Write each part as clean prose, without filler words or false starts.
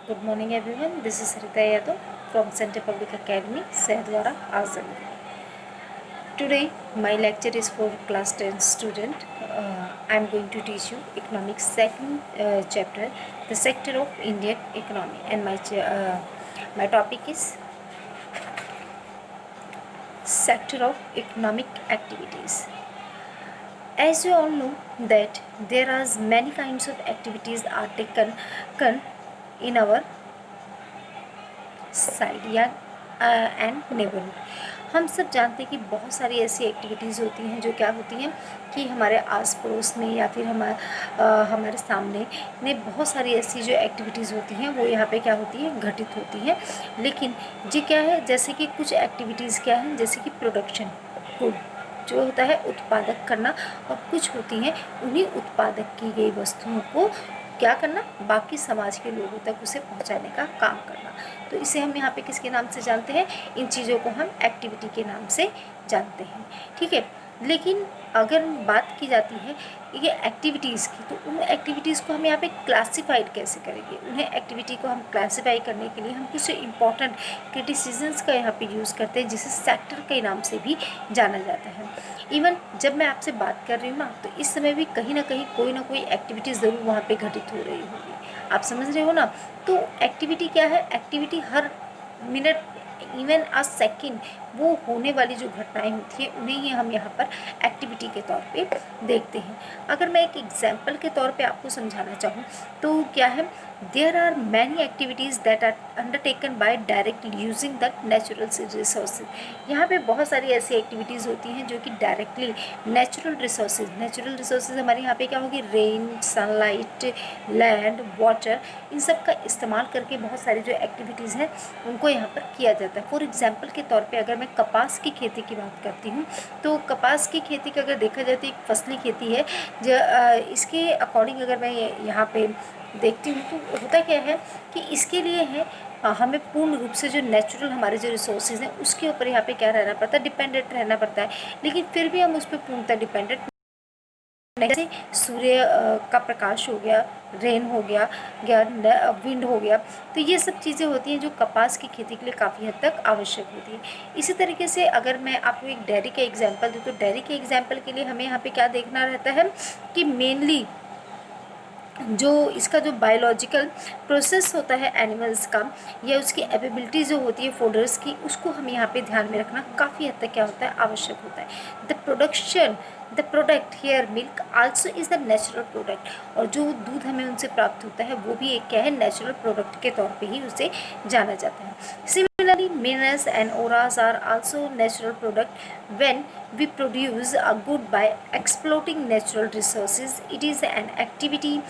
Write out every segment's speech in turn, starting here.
Good morning everyone. This is Rita Yadav from Center Public Academy, Sahdwara, Azam. Today my lecture is for class 10 student. I am going to teach you economics second chapter, the sector of Indian economy, and my topic is sector of economic activities. As you all know that there are many kinds of activities are taken in our side या and neighbourhood. हम सब जानते हैं कि बहुत सारी ऐसी activities होती हैं जो क्या होती हैं कि हमारे आस पड़ोस में या फिर हमारे सामने ने बहुत सारी ऐसी जो एक्टिविटीज़ होती हैं वो यहाँ पे क्या होती है घटित होती हैं। लेकिन ये क्या है, जैसे कि कुछ एक्टिविटीज़ क्या हैं, जैसे कि प्रोडक्शन गुड जो होता है उत्पादक करना, और कुछ होती हैं उन्हीं उत्पादक की गई वस्तुओं को क्या करना, बाकी समाज के लोगों तक उसे पहुंचाने का काम करना। तो इसे हम यहाँ पे किसके नाम से जानते हैं, इन चीज़ों को हम एक्टिविटी के नाम से जानते हैं। ठीक है, लेकिन अगर बात की जाती है ये एक्टिविटीज़ की, तो उन एक्टिविटीज़ को हम यहाँ पे क्लासिफाइड कैसे करेंगे। उन्हें एक्टिविटी को हम क्लासिफाई करने के लिए हम कुछ इंपॉर्टेंट क्रिटिसिजम्स का यहाँ पे यूज़ करते हैं, जिसे सेक्टर के नाम से भी जाना जाता है। इवन जब मैं आपसे बात कर रही हूँ ना, तो इस समय भी कहीं ना कहीं कोई ना कोई एक्टिविटी ज़रूर वहाँ पे घटित हो रही होगी। आप समझ रहे हो ना। तो एक्टिविटी क्या है, activity her minute even a second वो होने वाली जो घटनाएं होती हैं उन्हें ही हम यहाँ पर एक्टिविटी के तौर पे देखते हैं। अगर मैं एक एग्जांपल के तौर पे आपको समझाना चाहूँ तो क्या है, there are many activities that are undertaken by directly using the natural resources. यहाँ पे बहुत सारी ऐसी एक्टिविटीज़ होती हैं जो कि डायरेक्टली नेचुरल रिसोर्सेज हमारे यहाँ पे क्या होगी, रेन, सनलाइट, लैंड, वाटर, इन सब का इस्तेमाल करके बहुत सारी जो एक्टिविटीज़ हैं उनको यहाँ पर किया जाता है। फॉर एग्जांपल के तौर पे अगर मैं कपास की खेती की बात करती हूँ, तो कपास की खेती का अगर देखा जाए तो एक फसली खेती है। जो इसके अकॉर्डिंग अगर मैं यहाँ पे देखती हूँ तो होता क्या है कि इसके लिए है हमें पूर्ण रूप से जो नेचुरल हमारे जो रिसोर्सेज हैं उसके ऊपर यहाँ पे क्या रहना पड़ता है, डिपेंडेंट रहना पड़ता है। लेकिन फिर भी हम उस पर पूर्णतः डिपेंडेंट, जैसे सूर्य का प्रकाश हो गया, रेन हो गया, विंड हो गया, तो ये सब चीज़ें होती हैं जो कपास की खेती के लिए काफ़ी हद तक आवश्यक होती है। इसी तरीके से अगर मैं आपको एक डेयरी का एग्जांपल दूँ, तो डेयरी के एग्जांपल के लिए हमें यहाँ पे क्या देखना रहता है कि मेनली जो इसका जो बायोलॉजिकल प्रोसेस होता है एनिमल्स का, या उसकी एबिलिटी जो होती है फोडर्स की, उसको हम यहाँ पे ध्यान में रखना काफ़ी हद तक क्या होता है, आवश्यक होता है। The product here milk also is the natural product, और जो दूध हमें उनसे प्राप्त होता है वो भी एक क्या है, नेचुरल प्रोडक्ट के तौर पे ही उसे जाना जाता है। Similarly, minerals and auras are also natural product. When we produce a good by exploiting natural resources, it is an activity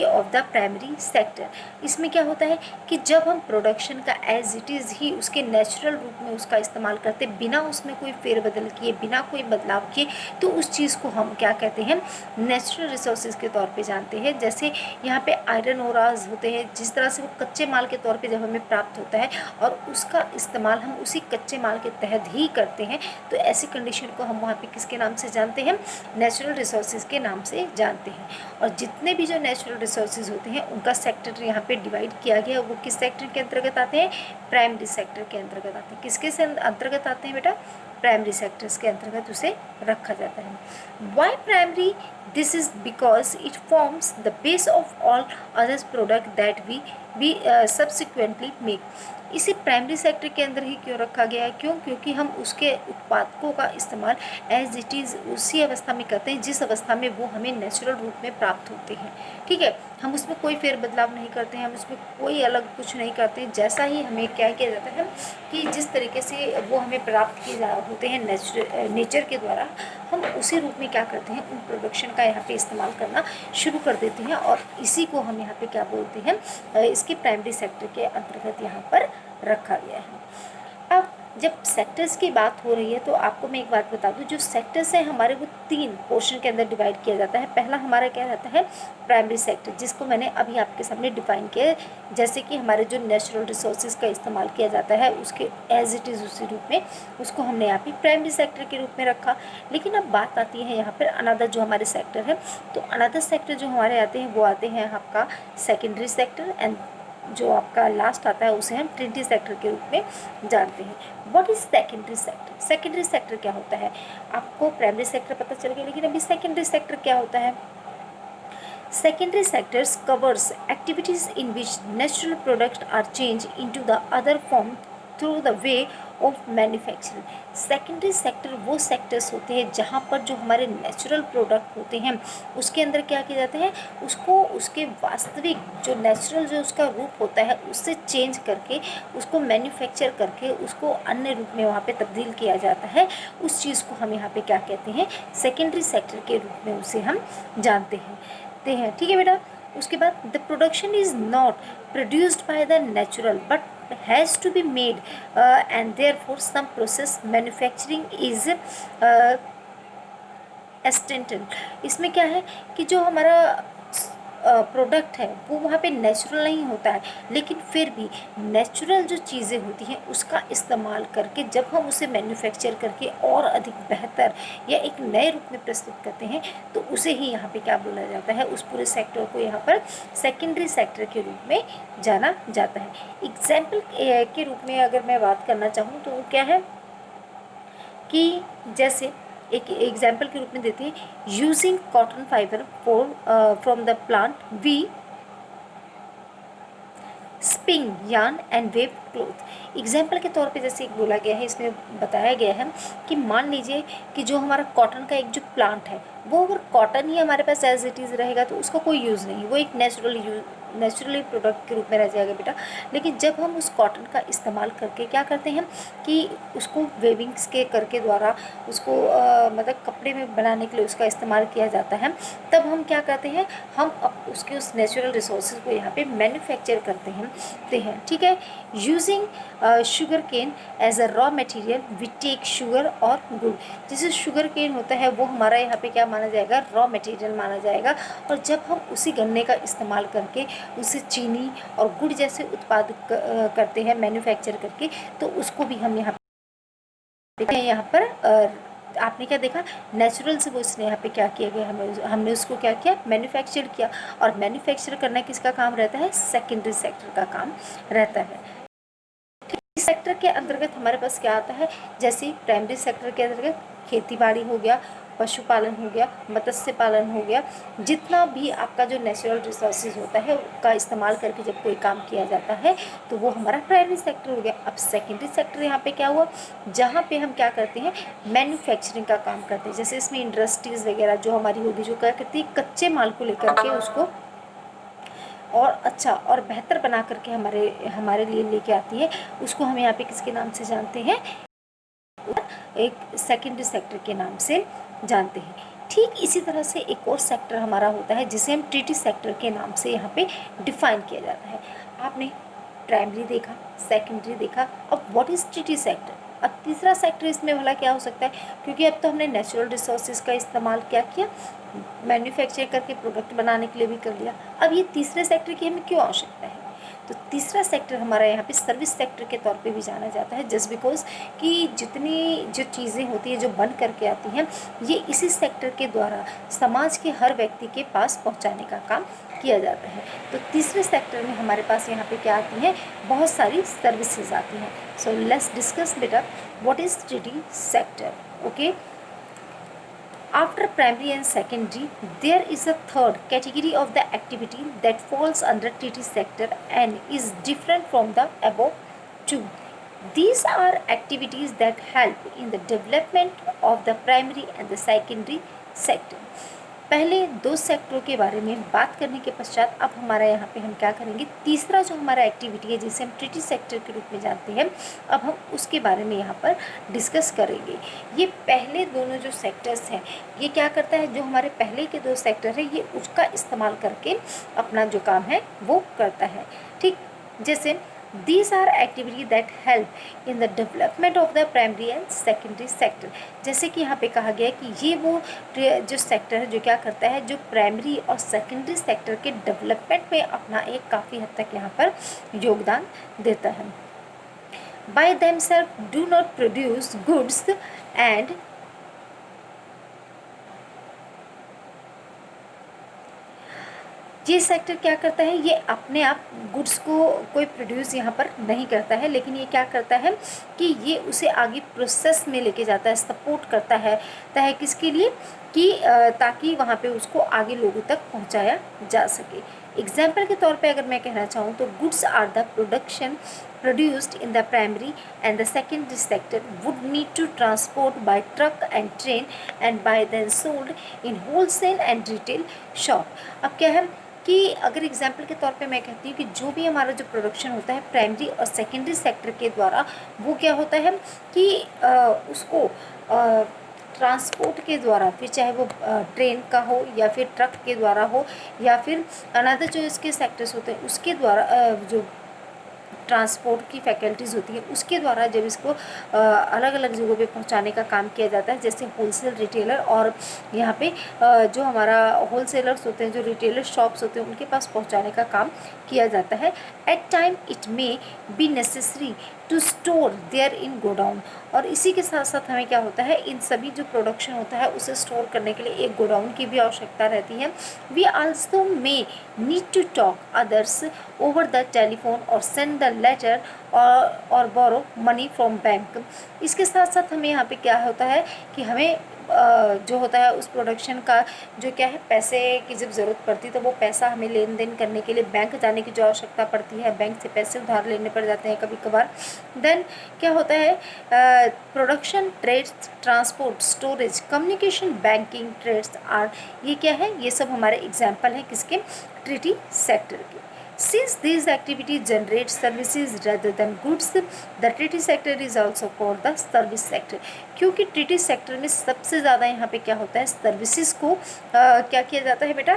of the primary sector. इसमें क्या होता है कि जब हम प्रोडक्शन का एज इट इज़ ही उसके नेचुरल रूप में उसका इस्तेमाल करते, बिना उसमें कोई फेरबदल किए, बिना कोई बदलाव किए, तो उस चीज़ को हम क्या कहते हैं, नेचुरल रिसोर्सेज के तौर पे जानते हैं। जैसे यहाँ पे आयरन ओराज होते हैं, जिस तरह से वो कच्चे माल के तौर पे जब हमें प्राप्त होता है और उसका इस्तेमाल हम उसी कच्चे माल के तहत ही करते हैं, तो ऐसी कंडीशन को हम वहाँ पे किसके नाम से जानते हैं, नेचुरल रिसोर्सेज के नाम से जानते हैं। और जितने भी जो नेचुरल रिसोर्सेज होते हैं उनका सेक्टर यहाँ पे डिवाइड किया गया, वो किस सेक्टर के अंतर्गत आते हैं, प्राइमरी सेक्टर के अंतर्गत आते हैं। किसके अंतर्गत आते हैं बेटा, प्राइमरी सेक्टर्स के अंतर्गत उसे रखा जाता है। Why primary, this is because it forms the base of all others product that we subsequently make. इसे प्राइमरी सेक्टर के अंदर ही क्यों रखा गया है, क्यों, क्योंकि हम उसके उत्पादकों का इस्तेमाल एज इट इज़ उसी अवस्था में करते हैं जिस अवस्था में वो हमें नेचुरल रूप में प्राप्त होते हैं। ठीक है, हम उसमें कोई फेरबदलाव नहीं करते हैं, हम उसमें कोई अलग कुछ नहीं करते हैं। जैसा ही हमें क्या किया जाता है कि जिस तरीके से वो हमें प्राप्त किए होते हैं नेचर के द्वारा, हम उसी रूप में क्या करते हैं, उन प्रोडक्शन का यहाँ पे इस्तेमाल करना शुरू कर देते हैं, और इसी को हम यहाँ पे क्या बोलते हैं, इसके प्राइमरी सेक्टर के अंतर्गत यहाँ पर रखा गया है। अब जब सेक्टर्स की बात हो रही है तो आपको मैं एक बात बता दूं, जो सेक्टर्स हैं हमारे वो 3 पोर्शन के अंदर डिवाइड किया जाता है। पहला हमारा क्या रहता है, प्राइमरी सेक्टर, जिसको मैंने अभी आपके सामने डिफाइन किया है। जैसे कि हमारे जो नेचुरल रिसोर्सेज का इस्तेमाल किया जाता है उसके एज इट इज़ उसी रूप में, उसको हमने यहाँ पे प्राइमरी सेक्टर के रूप में रखा। लेकिन अब बात आती है यहाँ पर अनदर जो हमारे सेक्टर है, तो अनदर सेक्टर जो हमारे आते हैं वो आते हैं आपका सेकेंडरी सेक्टर एंड जो आपका लास्ट आता है उसे हम ट्रिनिटी सेक्टर के रूप में जानते हैं। What is secondary sector? Secondary sector क्या होता है? आपको प्राइमरी सेक्टर पता चल गया, लेकिन अभी सेकेंडरी सेक्टर क्या होता है? Secondary sectors covers activities in which natural products are changed into the other form through the way of manufacturing. Secondary sector वो सेक्टर्स होते हैं जहाँ पर जो हमारे नेचुरल प्रोडक्ट होते हैं उसके अंदर क्या किया जाता है, उसको उसके वास्तविक जो नेचुरल जो उसका रूप होता है उससे चेंज करके उसको मैन्युफैक्चर करके उसको अन्य रूप में वहाँ पे तब्दील किया जाता है। उस चीज़ को हम यहाँ पे क्या कहते हैं? सेकेंडरी सेक्टर के रूप में उसे हम जानते हैं। ठीक है बेटा। उसके बाद the production is not produced by the natural but has to be made and therefore some process manufacturing is extended. इसमें क्या है कि जो हमारा प्रोडक्ट है वो वहाँ पे नेचुरल नहीं होता है, लेकिन फिर भी नेचुरल जो चीज़ें होती हैं उसका इस्तेमाल करके जब हम उसे मैन्युफैक्चर करके और अधिक बेहतर या एक नए रूप में प्रस्तुत करते हैं तो उसे ही यहाँ पे क्या बोला जाता है? उस पूरे सेक्टर को यहाँ पर सेकेंडरी सेक्टर के रूप में जाना जाता है। एग्जाम्पल के रूप में अगर मैं बात करना चाहूँ तो वो क्या है कि जैसे एक एग्जाम्पल के रूप में देते हैं, using cotton fibre for from the plant we spin yarn and weave cloth. Example के तौर पे जैसे एक बोला गया है, इसमें बताया गया है कि मान लीजिए कि जो हमारा कॉटन का एक जो प्लांट है वो अगर कॉटन ही हमारे पास एज इट इज़ रहेगा तो उसका कोई यूज़ नहीं, वो एक नेचुरली प्रोडक्ट के रूप में रह जाएगा बेटा। लेकिन जब हम उस कॉटन का इस्तेमाल करके क्या करते हैं कि उसको वेविंग्स के करके द्वारा उसको मतलब कपड़े में बनाने के लिए उसका इस्तेमाल किया जाता है, तब हम क्या करते हैं, हम उसके उस नेचुरल रिसोर्सेज को यहाँ पे मैन्युफैक्चर करते हैं। ठीक है। Using sugar cane as a raw material we take sugar और गुड़। जैसे शुगर केन होता है वो हमारा यहाँ पे क्या माना जाएगा? रॉ मटेरियल माना जाएगा। और जब हम उसी गन्ने का इस्तेमाल करके उसे चीनी और गुड़ जैसे उत्पाद करते हैं मैन्युफैक्चर करके, तो उसको भी हम यहाँ पे यहाँ पर आपने क्या देखा? नेचुरल से वो इसने यहाँ पे क्या किया गया, हमने उसको क्या किया? मैन्युफैक्चर किया। और मैन्युफैक्चर करना किसका काम रहता है? सेकेंडरी सेक्टर का काम रहता है। इस सेक्टर के अंतर्गत हमारे पास क्या आता है? जैसे प्राइमरी सेक्टर के अंतर्गत खेती बाड़ी हो गया, पशुपालन हो गया, मत्स्य पालन हो गया, जितना भी आपका जो नेचुरल रिसोर्सेज होता है उसका इस्तेमाल करके जब कोई काम किया जाता है तो वो हमारा प्राइमरी सेक्टर हो गया। अब सेकेंडरी सेक्टर यहाँ पे क्या हुआ? जहाँ पे हम क्या करते हैं? मैन्युफैक्चरिंग का काम करते हैं। जैसे इसमें इंडस्ट्रीज़ वगैरह जो हमारी होगी, जो क्या करती है, कच्चे माल को लेकर के उसको और अच्छा और बेहतर बना करके हमारे लिए लेके आती है, उसको हम यहाँ पे किसके नाम से जानते हैं? एक सेकेंडरी सेक्टर के नाम से जानते हैं। ठीक इसी तरह से एक और सेक्टर हमारा होता है जिसे हम ट्रिटी सेक्टर के नाम से यहाँ पे डिफाइन किया जाता है। आपने प्राइमरी देखा, सेकेंडरी देखा, अब व्हाट इज़ ट्रिटी सेक्टर? अब तीसरा सेक्टर इसमें भला क्या हो सकता है? क्योंकि अब तो हमने नेचुरल रिसोर्सेज का इस्तेमाल क्या किया? मैन्युफैक्चर करके प्रोडक्ट बनाने के लिए भी कर लिया। अब ये तीसरे सेक्टर की हमें क्यों आवश्यकता है? तो तीसरा सेक्टर हमारा यहाँ पे सर्विस सेक्टर के तौर पे भी जाना जाता है, जस्ट बिकॉज कि जितनी जो चीज़ें होती हैं जो बन करके आती हैं ये इसी सेक्टर के द्वारा समाज के हर व्यक्ति के पास पहुँचाने का काम किया जाता है। तो तीसरे सेक्टर में हमारे पास यहाँ पे क्या आती हैं? बहुत सारी सर्विसेज आती हैं। सो लेट्स डिस्कस बेटा what is treaty sector. Okay, after primary and secondary, there is a third category of the activity that falls under TT sector and is different from the above two. These are activities that help in the development of the primary and the secondary sector. पहले दो सेक्टरों के बारे में बात करने के पश्चात अब हमारा यहाँ पे हम क्या करेंगे? तीसरा जो हमारा एक्टिविटी है जिसे हम ट्रिटी सेक्टर के रूप में जानते हैं, अब हम उसके बारे में यहाँ पर डिस्कस करेंगे। ये पहले दोनों जो सेक्टर्स हैं ये क्या करता है? जो हमारे पहले के दो सेक्टर है ये उसका इस्तेमाल करके अपना जो काम है वो करता है। ठीक, जैसे These are activities that help in the development of the primary and secondary sector. जैसे कि यहाँ पे कहा गया है कि ये वो जो सेक्टर है जो क्या करता है, जो प्राइमरी और सेकेंडरी सेक्टर के डेवलपमेंट में अपना एक काफ़ी हद तक यहाँ पर योगदान देता है। By themselves do not produce goods and ये सेक्टर क्या करता है, ये अपने आप गुड्स को कोई प्रोड्यूस यहाँ पर नहीं करता है, लेकिन ये क्या करता है कि ये उसे आगे प्रोसेस में लेके जाता है, सपोर्ट करता है किसके लिए कि ताकि वहाँ पे उसको आगे लोगों तक पहुँचाया जा सके। एग्जाम्पल के तौर पे अगर मैं कहना चाहूँ तो goods are the production produced in the primary and the secondary sector would need to transport by truck and train and by then sold in wholesale and retail shop। अब क्या है कि अगर एग्जाम्पल के तौर पे मैं कहती हूँ कि जो भी हमारा जो प्रोडक्शन होता है प्राइमरी और सेकेंडरी सेक्टर के द्वारा, वो क्या होता है कि उसको ट्रांसपोर्ट के द्वारा, फिर चाहे वो ट्रेन का हो या फिर ट्रक के द्वारा हो या फिर अनदर जो इसके सेक्टर्स होते हैं उसके द्वारा जो ट्रांसपोर्ट की फैकल्टीज़ होती है उसके द्वारा जब इसको अलग अलग जगहों पे पहुंचाने का काम किया जाता है, जैसे होलसेल रिटेलर और यहाँ पे जो हमारा होलसेलर्स होते हैं, जो रिटेलर शॉप्स होते हैं, उनके पास पहुंचाने का काम किया जाता है। At time it may be necessary to store there in godown, और इसी के साथ साथ हमें क्या होता है, इन सभी जो प्रोडक्शन होता है उसे स्टोर करने के लिए एक गोडाउन की भी आवश्यकता रहती है। We also may need to talk others over the telephone और सेंड द लेटर और बोरो मनी फ्रॉम बैंक। इसके साथ साथ हमें यहाँ पे क्या होता है कि हमें जो होता है उस प्रोडक्शन का जो क्या है, पैसे की जब ज़रूरत पड़ती है तो वो पैसा हमें लेन देन करने के लिए बैंक जाने की जो आवश्यकता पड़ती है, बैंक से पैसे उधार लेने पड़ जाते हैं कभी कभार। देन क्या होता है, production, trades, transport, storage, communication, banking, trades are, ये क्या है, ये सब हमारे एग्जाम्पल हैं किसके, ट्रीटी सेक्टर के। Since these activities generate services rather than goods, the treaty sector is also called the service sector। क्योंकि ट्रीटी सेक्टर में सबसे ज़्यादा यहाँ पे क्या होता है, सर्विसेज को क्या किया जाता है बेटा,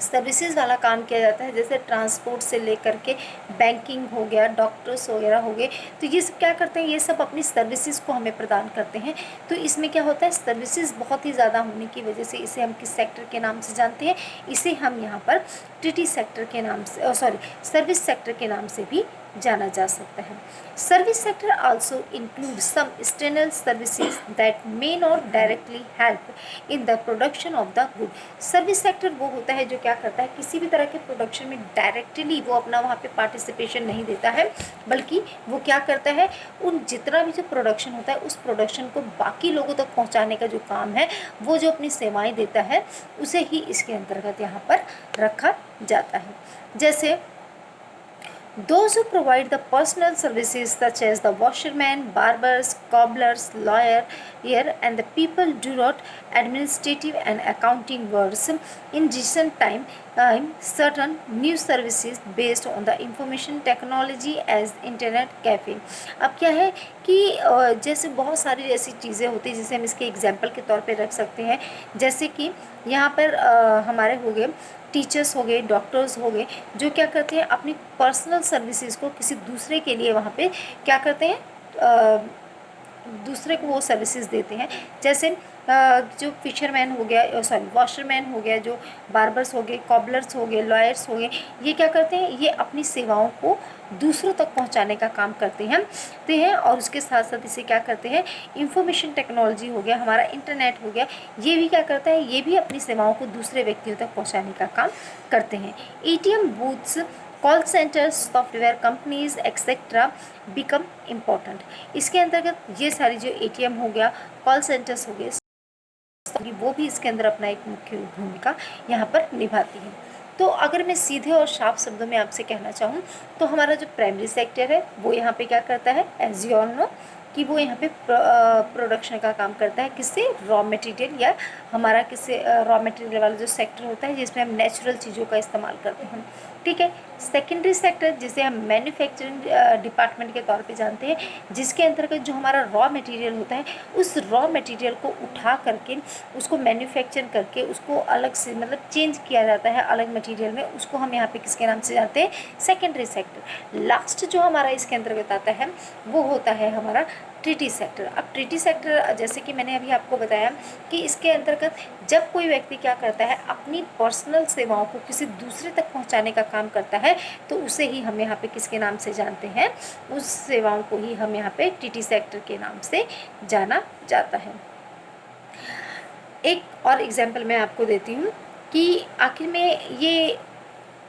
सर्विसेज वाला काम किया जाता है, जैसे ट्रांसपोर्ट से लेकर के बैंकिंग हो गया, डॉक्टर्स वगैरह हो गए, तो ये सब क्या करते हैं, ये सब अपनी सर्विसेज को हमें प्रदान करते हैं। तो इसमें क्या होता है, सर्विसेज बहुत ही ज़्यादा होने की वजह से इसे हम किस सेक्टर के नाम से जानते हैं, इसे हम यहाँ पर ट्रीटी सेक्टर के नाम से सर्विस सेक्टर के नाम से भी जाना जा सकता है। Service sector also include some external services that may not directly help in the production of the good. Service sector वो होता है जो क्या करता है, किसी भी तरह के प्रोडक्शन में डायरेक्टली वो अपना वहाँ पे पार्टिसिपेशन नहीं देता है, बल्कि वो क्या करता है, उन जितना भी जो प्रोडक्शन होता है उस प्रोडक्शन को बाकी लोगों तक पहुँचाने का जो काम है, वो जो अपनी सेवाएँ देता है, उसे ही इसके अंतर्गत यहाँ पर रखा जाता है। जैसे those who provide the personal services such as the washerman, barbers, cobblers, lawyer and the people do not administrative and accounting works in recent time certain new services based on the information technology as internet cafe। अब क्या है कि जैसे बहुत सारी ऐसी चीज़ें होती हैं जिसे हम इसके एग्जाम्पल के तौर पे रख सकते हैं, जैसे कि यहाँ पर हमारे हो गए टीचर्स हो गए, डॉक्टर्स हो गए, जो क्या करते हैं अपनी पर्सनल सर्विसेज को किसी दूसरे के लिए वहाँ पे क्या करते हैं, दूसरे को वो सर्विसेज देते हैं। जैसे जो फिशरमैन हो गया, वॉशरमैन हो गया, जो बार्बर्स हो गए, कॉबलर्स हो गए, लॉयर्स हो गए, ये क्या करते हैं, ये अपनी सेवाओं को दूसरों तक पहुंचाने का काम करते हैं और उसके साथ साथ इसे क्या करते हैं, इंफॉर्मेशन टेक्नोलॉजी हो गया, हमारा इंटरनेट हो गया, ये भी क्या करता है, ये भी अपनी सेवाओं को दूसरे व्यक्तियों तक पहुँचाने का काम करते हैं। ATM booths, call centres, software companies etcetera become important. इसके अंतर्गत ये सारी जो ATM हो गया, कॉल सेंटर्स हो गए, वो भी इसके अंदर अपना एक मुख्य भूमिका यहाँ पर निभाती है। तो अगर मैं सीधे और साफ शब्दों में आपसे कहना चाहूँ तो हमारा जो प्राइमरी सेक्टर है वो यहाँ पे क्या करता है, एज यू ऑल नो कि वो यहाँ पे प्रोडक्शन का काम करता है, किससे, रॉ मटेरियल, या हमारा किससे, रॉ मटेरियल वाला जो सेक्टर होता है जिसमें हम नेचुरल चीज़ों का इस्तेमाल करते हैं, ठीक है। सेकेंडरी सेक्टर जिसे हम मैन्युफैक्चरिंग डिपार्टमेंट के तौर पे जानते हैं, जिसके अंतर्गत जो हमारा रॉ मटेरियल होता है उस रॉ मटेरियल को उठा करके उसको मैन्युफैक्चर करके उसको अलग से मतलब चेंज किया जाता है अलग मटेरियल में, उसको हम यहाँ पे किसके नाम से जानते हैं, सेकेंडरी सेक्टर। लास्ट जो हमारा इसके अंतर्गत आता है वो होता है हमारा ट्रीटी सेक्टर। अब ट्रीटी सेक्टर जैसे कि मैंने अभी आपको बताया कि इसके अंतर्गत जब कोई व्यक्ति क्या करता है, अपनी पर्सनल सेवाओं को किसी दूसरे तक पहुंचाने का काम करता है, तो उसे ही हम यहाँ पे किसके नाम से जानते हैं, उस सेवाओं को ही हम यहाँ पे ट्रीटी सेक्टर के नाम से जाना जाता है। एक और एग्जाम्पल मैं आपको देती हूँ कि आखिर में ये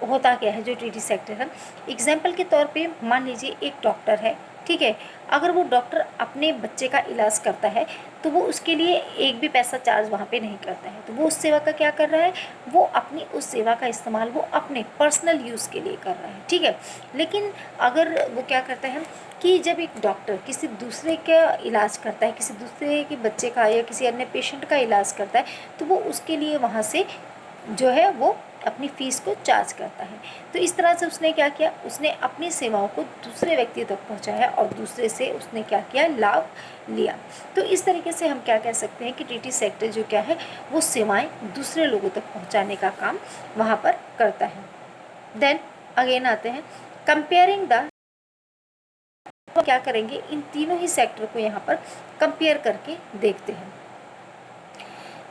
होता क्या है जो टीटी सेक्टर है। एग्जाम्पल के तौर पे मान लीजिए एक डॉक्टर है, ठीक है, अगर वो डॉक्टर अपने बच्चे का इलाज करता है तो वो उसके लिए एक भी पैसा चार्ज वहाँ पे नहीं करता है, तो वो उस सेवा का क्या कर रहा है, वो अपनी उस सेवा का इस्तेमाल वो अपने पर्सनल यूज़ के लिए कर रहा है, ठीक है। लेकिन अगर वो क्या करता है कि जब एक डॉक्टर किसी दूसरे का इलाज करता है, किसी दूसरे के बच्चे का या किसी अन्य पेशेंट का इलाज करता है, तो वो उसके लिए वहाँ से जो है वो अपनी फ़ीस को चार्ज करता है। तो इस तरह से उसने क्या किया, उसने अपनी सेवाओं को दूसरे व्यक्ति तक पहुंचाया और दूसरे से उसने क्या किया, लाभ लिया। तो इस तरीके से हम क्या कह सकते हैं कि टीटी सेक्टर जो क्या है वो सेवाएं दूसरे लोगों तक पहुंचाने का काम वहाँ पर करता है। देन अगेन आते हैं कंपेयरिंग द, क्या करेंगे, इन तीनों ही सेक्टर को यहाँ पर कंपेयर करके देखते हैं।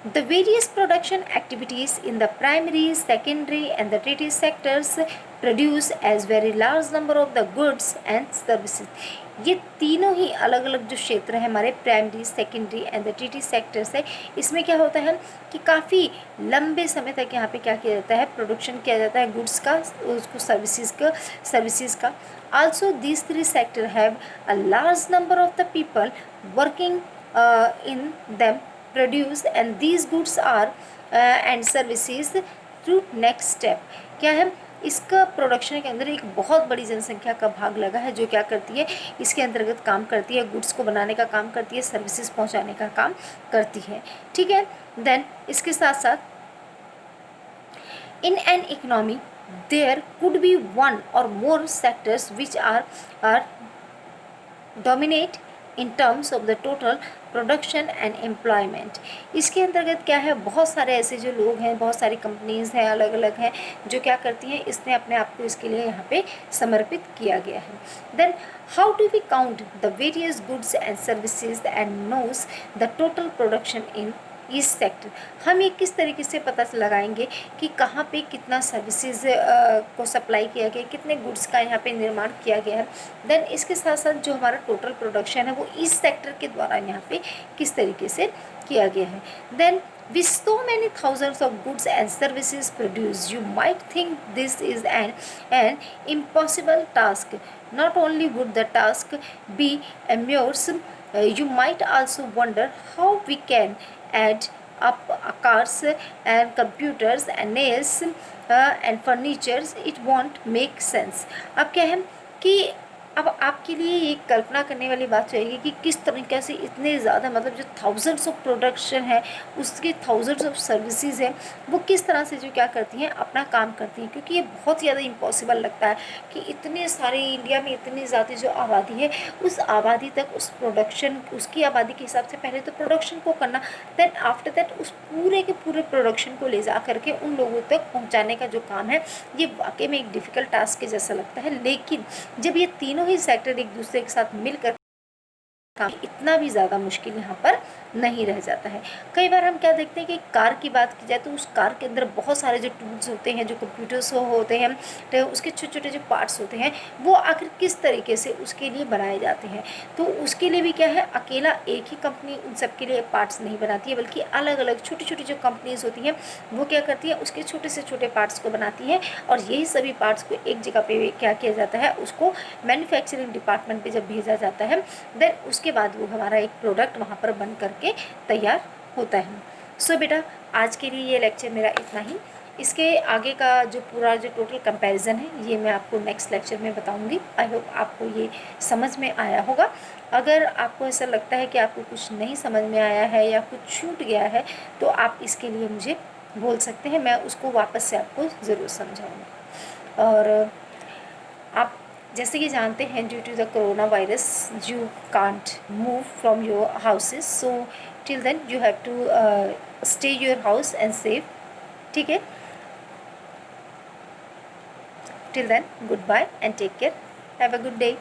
The various production activities in the primary, secondary and the tertiary sectors produce as very large number of the goods and services. ये तीनों ही अलग अलग जो क्षेत्र हैं हमारे primary, secondary and the TT sectors है, इसमें क्या होता है कि काफ़ी लंबे समय तक यहाँ पे क्या किया जाता है, प्रोडक्शन किया जाता है गुड्स का, उसको सर्विसेज का। Also these three sectors have a large number of the people working in them produce and these goods are and services through next step। क्या है, इसका प्रोडक्शन के अंदर एक बहुत बड़ी जनसंख्या का भाग लगा है जो क्या करती है, इसके अंतर्गत काम करती है, गुड्स को बनाने का काम करती है, सर्विसेज पहुंचाने का काम करती है, ठीक है। देन इसके साथ साथ in an economy there could be one or more sectors which are dominate in terms of the total production and employment. इसके अंतर्गत क्या है, बहुत सारे ऐसे जो लोग हैं, बहुत सारी कंपनीज़ हैं, अलग अलग हैं, जो क्या करती हैं, इसने अपने आप को इसके लिए यहाँ पे समर्पित किया गया है। Then how do we count the various goods and services and knows the total production in इस सेक्टर। हम ये किस तरीके से पता लगाएंगे कि कहाँ पे कितना सर्विसेज को सप्लाई किया गया, कितने गुड्स का यहाँ पे निर्माण किया गया है। देन इसके साथ साथ जो हमारा टोटल प्रोडक्शन है वो इस सेक्टर के द्वारा यहाँ पे किस तरीके से किया गया है। Then with so many thousands of goods and services produced, you might think this is an impossible task. Not only would the task be immense, you might also wonder how we can add up cars and computers and nails and furnitures. It won't make sense। अब क्या है कि अब आपके लिए ये कल्पना करने वाली बात रहेगी कि किस तरीके से इतने ज़्यादा, मतलब जो थाउजेंड्स ऑफ प्रोडक्शन है, उसके थाउजेंड्स ऑफ सर्विसेज हैं, वो किस तरह से जो क्या करती हैं, अपना काम करती हैं। क्योंकि ये बहुत ज़्यादा इम्पॉसिबल लगता है कि इतने सारे इंडिया में इतनी ज़्यादा जो आबादी है, उस आबादी तक उस प्रोडक्शन, उसकी आबादी के हिसाब से पहले तो प्रोडक्शन को करना, देन आफ्टर दैट उस पूरे के पूरे प्रोडक्शन को ले जा करके उन लोगों तक पहुँचाने का जो काम है, ये वाकई में एक डिफ़िकल्ट टास्क के जैसा लगता है। लेकिन जब ये तीनों ही सेक्टर एक दूसरे के साथ मिलकर काम, इतना भी ज़्यादा मुश्किल यहाँ पर नहीं रह जाता है। कई बार हम क्या देखते हैं कि कार की बात की जाए तो उस कार के अंदर बहुत सारे जो टूल्स होते हैं, जो कंप्यूटर्स होते हैं, तो उसके छोटे छोटे जो पार्ट्स होते हैं, वो आखिर किस तरीके से उसके लिए बनाए जाते हैं। तो उसके लिए भी क्या है, अकेला एक ही कंपनी उन सब के लिए पार्ट्स नहीं बनाती है, बल्कि अलग अलग छोटी छोटी जो कंपनीज़ होती हैं वो क्या करती है, उसके छोटे से छोटे पार्ट्स को बनाती हैं और यही सभी पार्ट्स को एक जगह पे क्या किया जाता है, उसको मैन्युफैक्चरिंग डिपार्टमेंट पे जब भेजा जाता है, देन उसके बाद वो हमारा एक प्रोडक्ट वहाँ पर बन करके तैयार होता है। सो बेटा, आज के लिए ये लेक्चर मेरा इतना ही। इसके आगे का जो पूरा जो टोटल कंपैरिजन है ये मैं आपको नेक्स्ट लेक्चर में बताऊंगी। आई होप आपको ये समझ में आया होगा। अगर आपको ऐसा लगता है कि आपको कुछ नहीं समझ में आया है या कुछ छूट गया है तो आप इसके लिए मुझे बोल सकते हैं, मैं उसको वापस से आपको ज़रूर समझाऊँगी। और आप जैसे कि जानते हैं, due to the corona virus you can't move from your houses, so till then you have to stay your house and safe, ठीक है। Till then good bye and take care, have a good day.